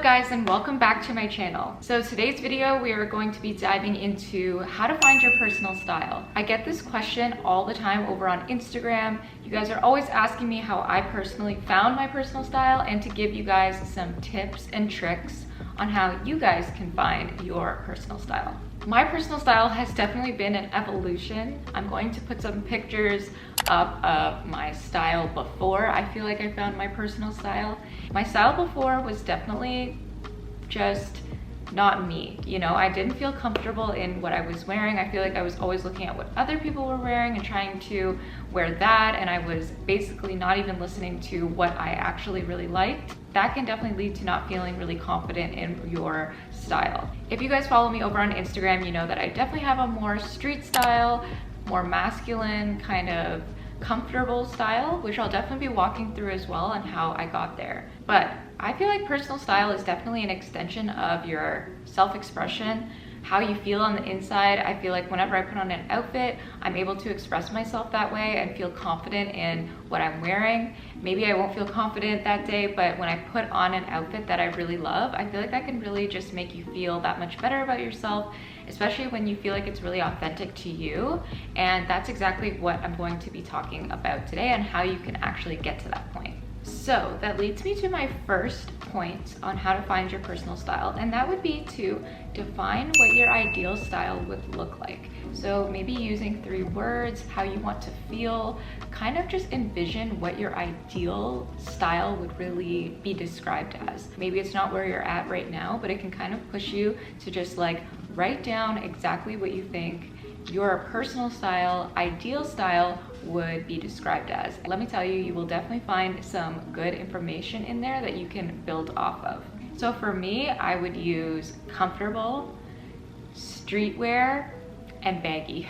up guys, and welcome back to my channel. So today's video we are going to be diving into how to find your personal style. I get this question all the time over on Instagram. You guys are always asking me how I personally found my personal style and to give you guys some tips and tricks on how you guys can find your personal style. My personal style has definitely been an evolution. I'm going to put some pictures up of my style before I feel like I found my personal style. My style before was definitely just not me. You know, I didn't feel comfortable in what I was wearing. I feel like I was always looking at what other people were wearing and trying to wear that, and I was basically not even listening to what I actually really liked. That can definitely lead to not feeling really confident in your style. If you guys follow me over on Instagram, you know that I definitely have a more street style, more masculine, kind of comfortable style, which I'll definitely be walking through as well on how I got there. But I feel like personal style is definitely an extension of your self-expression, how you feel on the inside. I feel like whenever I put on an outfit, I'm able to express myself that way and feel confident in what I'm wearing. Maybe I won't feel confident that day, but when I put on an outfit that I really love, I feel like that can really just make you feel that much better about yourself, especially when you feel like it's really authentic to you. And that's exactly what I'm going to be talking about today and how you can actually get to that point. So that leads me to my first point on how to find your personal style, and that would be to define what your ideal style would look like. So maybe using 3 words, how you want to feel, kind of just envision what your ideal style would really be described as. Maybe it's not where you're at right now, but it can kind of push you to just like write down exactly what you think your personal style, ideal style would be described as. Let me tell you, you will definitely find some good information in there that you can build off of. So for me, I would use comfortable, streetwear, and baggy.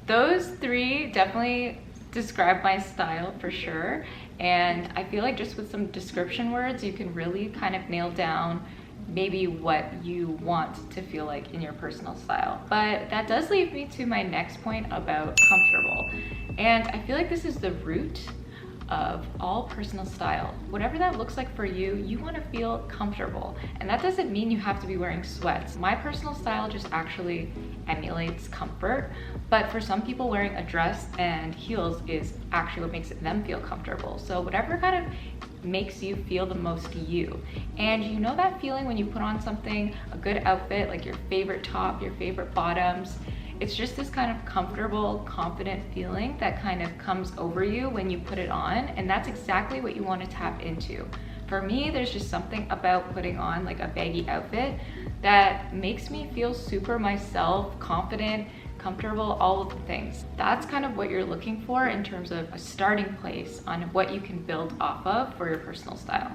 Those 3 definitely describe my style for sure. And I feel like just with some description words, you can really kind of nail down maybe what you want to feel like in your personal style. But that does lead me to my next point about comfortable. And I feel like this is the root of all personal style. Whatever that looks like for you, you want to feel comfortable. And that doesn't mean you have to be wearing sweats. My personal style just actually emulates comfort, but for some people, wearing a dress and heels is actually what makes them feel comfortable. So whatever kind of makes you feel the most you. And you know that feeling when you put on something, a good outfit, like your favorite top, your favorite bottoms. It's just this kind of comfortable, confident feeling that kind of comes over you when you put it on, and that's exactly what you want to tap into. For me, there's just something about putting on like a baggy outfit that makes me feel super myself, confident, comfortable, all of the things. That's kind of what you're looking for in terms of a starting place on what you can build off of for your personal style.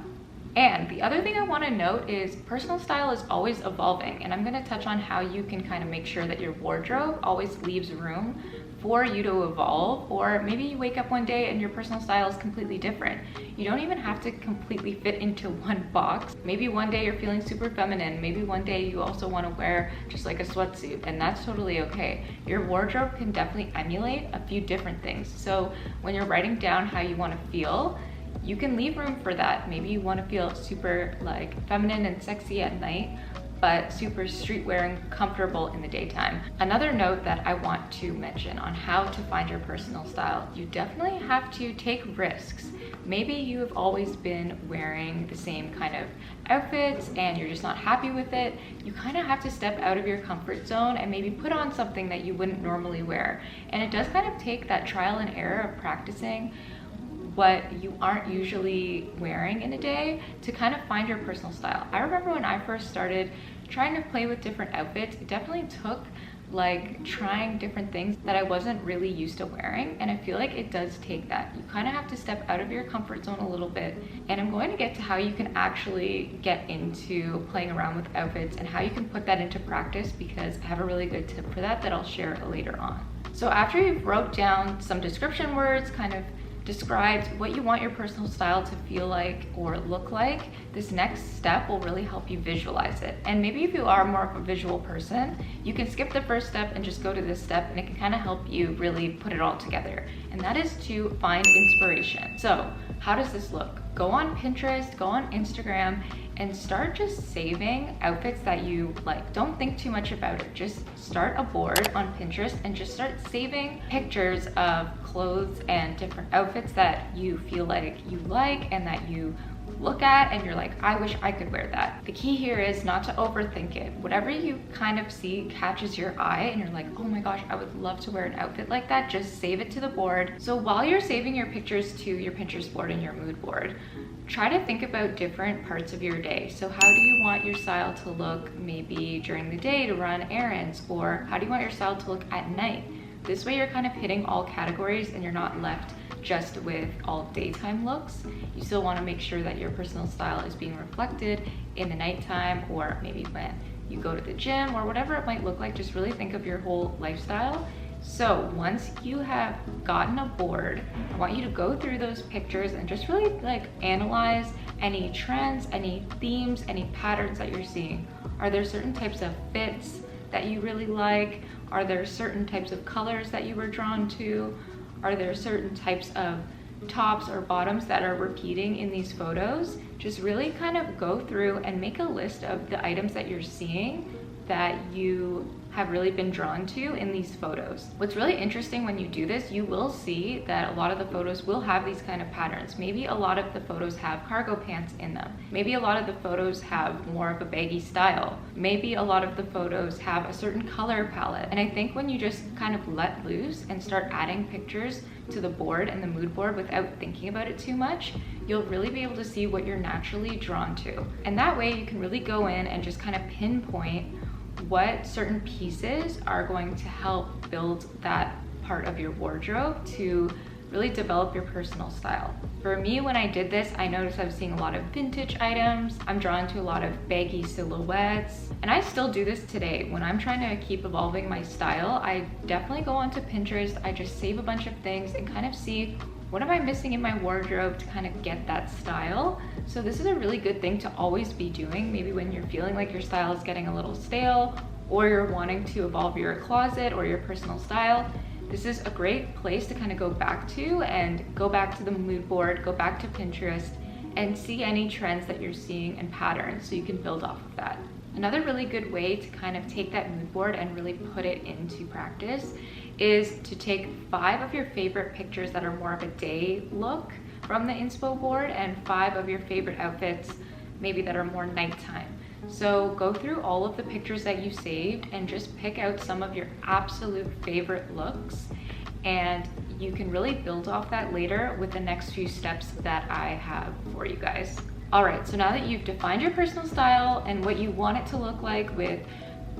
And the other thing I want to note is personal style is always evolving, and I'm going to touch on how you can kind of make sure that your wardrobe always leaves room for you to evolve. Or maybe you wake up one day and your personal style is completely different. You don't even have to completely fit into one box. Maybe one day you're feeling super feminine. Maybe one day you also want to wear just like a sweatsuit, and that's totally okay. Your wardrobe can definitely emulate a few different things. So when you're writing down how you want to feel, you can leave room for that. Maybe you want to feel super like feminine and sexy at night, but super streetwear and comfortable in the daytime. Another note that I want to mention on how to find your personal style, you definitely have to take risks. Maybe you have always been wearing the same kind of outfits and you're just not happy with it. You kind of have to step out of your comfort zone and maybe put on something that you wouldn't normally wear. And it does kind of take that trial and error of practicing what you aren't usually wearing in a day to kind of find your personal style. I remember when I first started trying to play with different outfits, it definitely took like trying different things that I wasn't really used to wearing, and I feel like it does take that. You kind of have to step out of your comfort zone a little bit, and I'm going to get to how you can actually get into playing around with outfits and how you can put that into practice, because I have a really good tip for that I'll share later on. So after you've wrote down some description words, kind of describes what you want your personal style to feel like or look like, this next step will really help you visualize it. And maybe if you are more of a visual person, you can skip the first step and just go to this step, and it can kind of help you really put it all together. And that is to find inspiration. So how does this look? Go on Pinterest, go on Instagram, and start just saving outfits that you like. Don't think too much about it. Just start a board on Pinterest and just start saving pictures of clothes and different outfits that you feel like you like and that you look at and you're like, I wish I could wear that. The key here is not to overthink it. Whatever you kind of see catches your eye and you're like, oh my gosh, I would love to wear an outfit like that, just save it to the board. So while you're saving your pictures to your Pinterest board and your mood board, try to think about different parts of your day. So how do you want your style to look maybe during the day to run errands, or how do you want your style to look at night? This way you're kind of hitting all categories and you're not left just with all daytime looks. You still want to make sure that your personal style is being reflected in the nighttime, or maybe when you go to the gym, or whatever it might look like. Just really think of your whole lifestyle. So once you have gotten a board, I want you to go through those pictures and just really like analyze any trends, any themes, any patterns that you're seeing. Are there certain types of fits that you really like? Are there certain types of colors that you were drawn to? Are there certain types of tops or bottoms that are repeating in these photos? Just really kind of go through and make a list of the items that you're seeing that you have really been drawn to in these photos. What's really interesting when you do this, you will see that a lot of the photos will have these kind of patterns. Maybe a lot of the photos have cargo pants in them. Maybe a lot of the photos have more of a baggy style. Maybe a lot of the photos have a certain color palette. And I think when you just kind of let loose and start adding pictures to the board and the mood board without thinking about it too much, you'll really be able to see what you're naturally drawn to. And that way you can really go in and just kind of pinpoint what certain pieces are going to help build that part of your wardrobe to really develop your personal style. For me, when I did this, I noticed I was seeing a lot of vintage items. I'm drawn to a lot of baggy silhouettes. And I still do this today. When I'm trying to keep evolving my style, I definitely go onto Pinterest. I just save a bunch of things and kind of see what am I missing in my wardrobe to kind of get that style. So this is a really good thing to always be doing. Maybe when you're feeling like your style is getting a little stale, or you're wanting to evolve your closet or your personal style, this is a great place to kind of go back to and go back to the mood board, go back to Pinterest and see any trends that you're seeing and patterns so you can build off of that. Another really good way to kind of take that mood board and really put it into practice is to take 5 of your favorite pictures that are more of a day look from the inspo board and 5 of your favorite outfits maybe that are more nighttime. So go through all of the pictures that you saved and just pick out some of your absolute favorite looks, and you can really build off that later with the next few steps that I have for you guys. All right, so now that you've defined your personal style and what you want it to look like with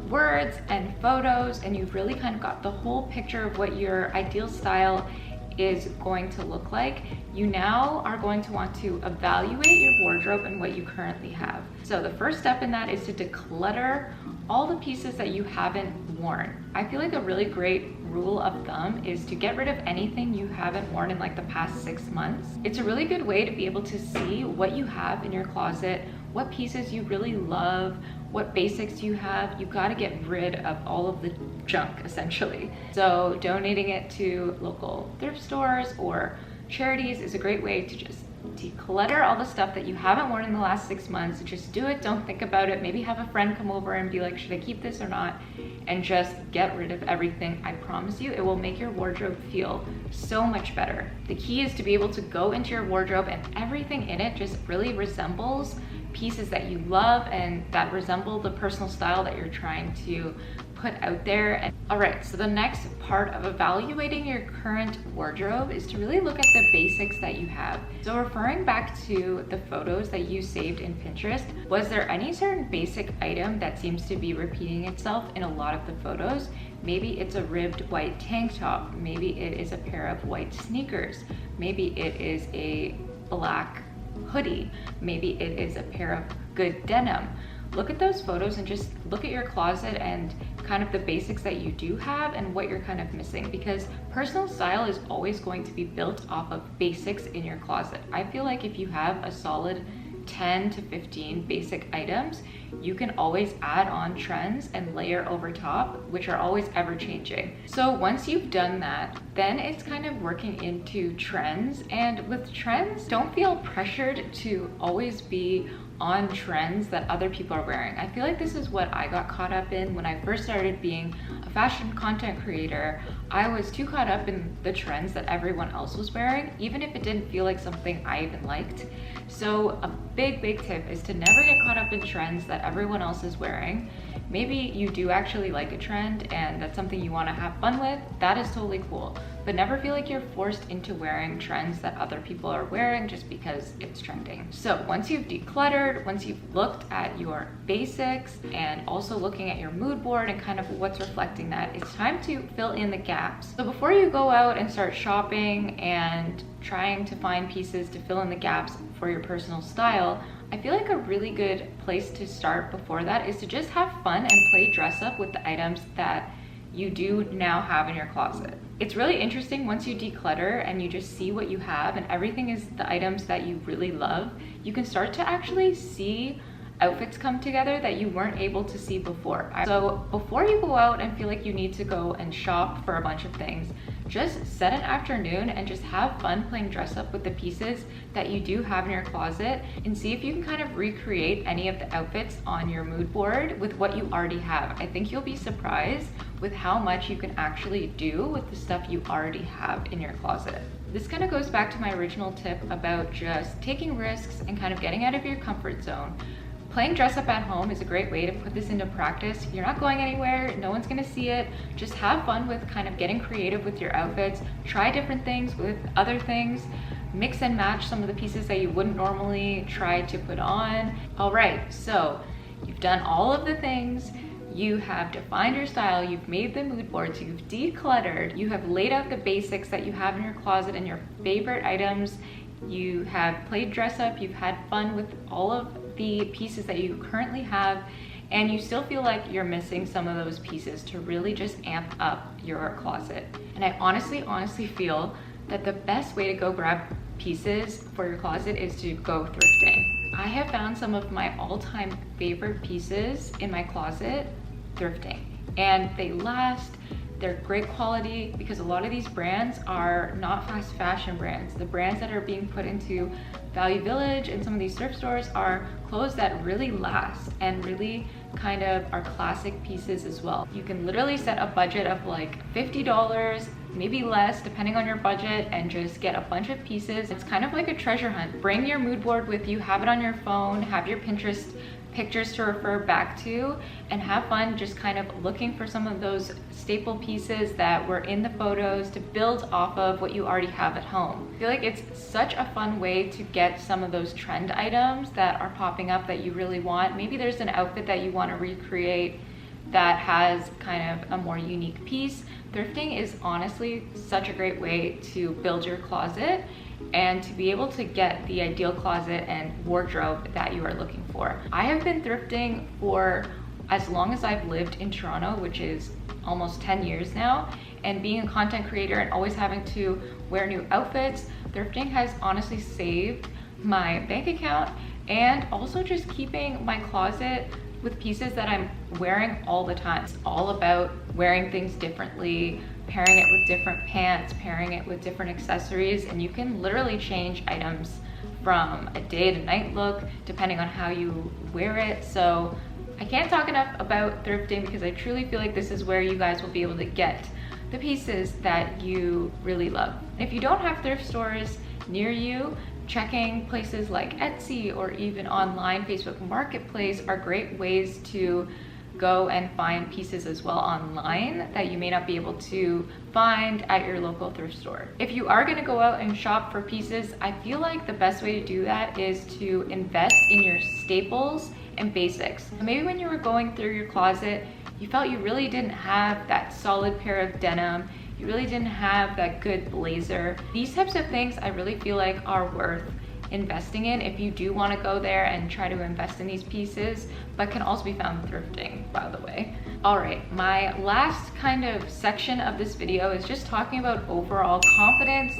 words and photos, and you've really kind of got the whole picture of what your ideal style is going to look like, you now are going to want to evaluate your wardrobe and what you currently have. So the first step in that is to declutter all the pieces that you haven't worn. I feel like a really great rule of thumb is to get rid of anything you haven't worn in like the past 6 months. It's a really good way to be able to see what you have in your closet, what pieces you really love, what basics you have. You got to get rid of all of the junk essentially. So donating it to local thrift stores or charities is a great way to just declutter all the stuff that you haven't worn in the last 6 months. Just do it, don't think about it. Maybe have a friend come over and be like, should I keep this or not? And just get rid of everything. I promise you, it will make your wardrobe feel so much better. The key is to be able to go into your wardrobe and everything in it just really resembles pieces that you love and that resemble the personal style that you're trying to put out there. And all right, so the next part of evaluating your current wardrobe is to really look at the basics that you have. So referring back to the photos that you saved in Pinterest, was there any certain basic item that seems to be repeating itself in a lot of the photos? Maybe it's a ribbed white tank top, maybe it is a pair of white sneakers, maybe it is a black hoodie, maybe it is a pair of good denim. Look at those photos and just look at your closet and kind of the basics that you do have and what you're kind of missing, because personal style is always going to be built off of basics in your closet. I feel like if you have a solid 10 to 15 basic items, you can always add on trends and layer over top, which are always ever changing. So once you've done that, then it's kind of working into trends. And with trends, don't feel pressured to always be on trends that other people are wearing. I feel like this is what I got caught up in when I first started being a fashion content creator. I was too caught up in the trends that everyone else was wearing, even if it didn't feel like something I even liked. So a big tip is to never get caught up in trends that everyone else is wearing. Maybe you do actually like a trend and that's something you want to have fun with, that is totally cool. But never feel like you're forced into wearing trends that other people are wearing just because it's trending. So once you've decluttered, once you've looked at your basics and also looking at your mood board and kind of what's reflecting that, it's time to fill in the gaps. So before you go out and start shopping and trying to find pieces to fill in the gaps for your personal style, I feel like a really good place to start before that is to just have fun and play dress up with the items that you do now have in your closet. It's really interesting once you declutter and you just see what you have and everything is the items that you really love, you can start to actually see outfits come together that you weren't able to see before. So before you go out and feel like you need to go and shop for a bunch of things, just set an afternoon and just have fun playing dress up with the pieces that you do have in your closet and see if you can kind of recreate any of the outfits on your mood board with what you already have. I think you'll be surprised with how much you can actually do with the stuff you already have in your closet. This kind of goes back to my original tip about just taking risks and kind of getting out of your comfort zone. Playing dress up at home is a great way to put this into practice. You're not going anywhere, no one's gonna see it. Just have fun with kind of getting creative with your outfits. Try different things with other things. Mix and match some of the pieces that you wouldn't normally try to put on. All right, so you've done all of the things. You have defined your style, you've made the mood boards, you've decluttered, you have laid out the basics that you have in your closet and your favorite items. You have played dress up, you've had fun with all of the pieces that you currently have, and you still feel like you're missing some of those pieces to really just amp up your closet. And I honestly feel that the best way to go grab pieces for your closet is to go thrifting. I have found some of my all-time favorite pieces in my closet thrifting, and they last. They're great quality because a lot of these brands are not fast fashion brands. The brands that are being put into Value Village and some of these thrift stores are clothes that really last and really kind of are classic pieces as well. You can literally set a budget of like $50, maybe less depending on your budget, and just get a bunch of pieces. It's kind of like a treasure hunt. Bring your mood board with you, have it on your phone, have your Pinterest pictures to refer back to, and have fun just kind of looking for some of those staple pieces that were in the photos to build off of what you already have at home. I feel like it's such a fun way to get some of those trend items that are popping up that you really want. Maybe there's an outfit that you want to recreate that has kind of a more unique piece. Thrifting is honestly such a great way to build your closet and to be able to get the ideal closet and wardrobe that you are looking for. I have been thrifting for as long as I've lived in Toronto, which is almost 10 years now, and being a content creator and always having to wear new outfits, thrifting has honestly saved my bank account and also just keeping my closet with pieces that I'm wearing all the time. It's all about wearing things differently, pairing it with different pants, pairing it with different accessories, and you can literally change items from a day to night look depending on how you wear it. So I can't talk enough about thrifting because I truly feel like this is where you guys will be able to get the pieces that you really love. If you don't have thrift stores near you, checking places like Etsy or even online Facebook Marketplace are great ways to go and find pieces as well online that you may not be able to find at your local thrift store. If you are going to go out and shop for pieces, I feel like the best way to do that is to invest in your staples and basics. Maybe when you were going through your closet, you felt you really didn't have that solid pair of denim, you really didn't have that good blazer. These types of things I really feel like are worth investing in if you do want to go there and try to invest in these pieces, but can also be found thrifting, by the way. All right, my last kind of section of this video is just talking about overall confidence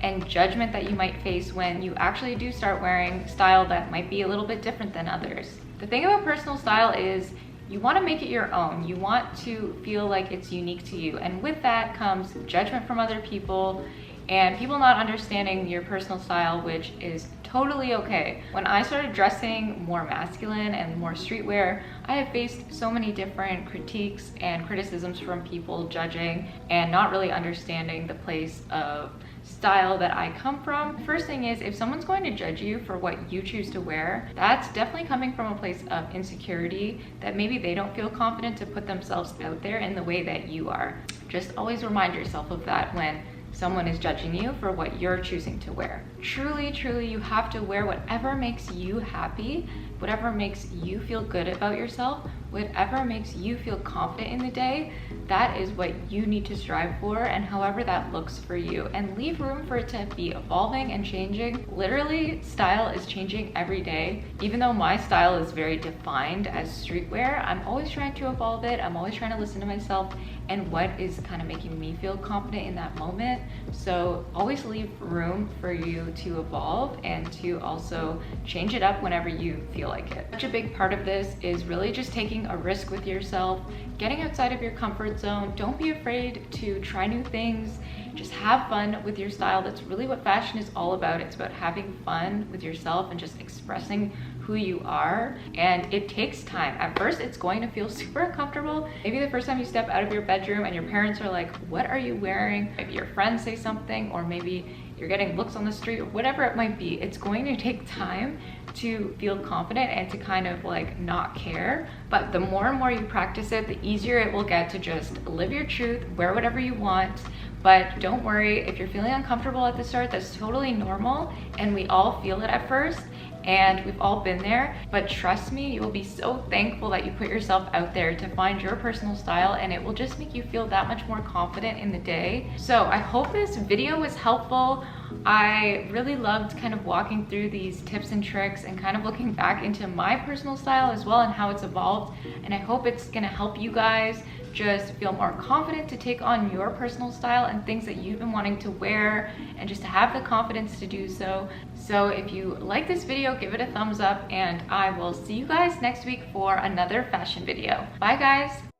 and judgment that you might face when you actually do start wearing style that might be a little bit different than others. The thing about personal style is you want to make it your own. You want to feel like it's unique to you, and with that comes judgment from other people and people not understanding your personal style, which is totally okay. When I started dressing more masculine and more streetwear, I have faced so many different critiques and criticisms from people judging and not really understanding the place of style that I come from. First thing is, if someone's going to judge you for what you choose to wear, that's definitely coming from a place of insecurity, that maybe they don't feel confident to put themselves out there in the way that you are. Just always remind yourself of that when someone is judging you for what you're choosing to wear. Truly, truly, you have to wear whatever makes you happy, whatever makes you feel good about yourself, whatever makes you feel confident in the day. That is what you need to strive for, and however that looks for you, and leave room for it to be evolving and changing. Literally, style is changing every day. Even though my style is very defined as streetwear, I'm always trying to evolve it. I'm always trying to listen to myself and what is kind of making me feel confident in that moment. So always leave room for you to evolve and to also change it up whenever you feel like it. Such a big part of this is really just taking a risk with yourself, getting outside of your comfort zone. Don't be afraid to try new things. Just have fun with your style. That's really what fashion is all about. It's about having fun with yourself and just expressing who you are, and it takes time. At first, it's going to feel super uncomfortable. Maybe the first time you step out of your bedroom and your parents are like, what are you wearing? Maybe your friends say something, or maybe you're getting looks on the street, or whatever it might be. It's going to take time to feel confident and to kind of like not care. But the more and more you practice it, the easier it will get to just live your truth, wear whatever you want. But don't worry, if you're feeling uncomfortable at the start, that's totally normal, and we all feel it at first, and we've all been there. But trust me, you will be so thankful that you put yourself out there to find your personal style, and it will just make you feel that much more confident in the day. So I hope this video was helpful. I really loved kind of walking through these tips and tricks and kind of looking back into my personal style as well and how it's evolved, and I hope it's gonna help you guys just feel more confident to take on your personal style and things that you've been wanting to wear, and just to have the confidence to do so. So if you like this video, give it a thumbs up, and I will see you guys next week for another fashion video. Bye guys.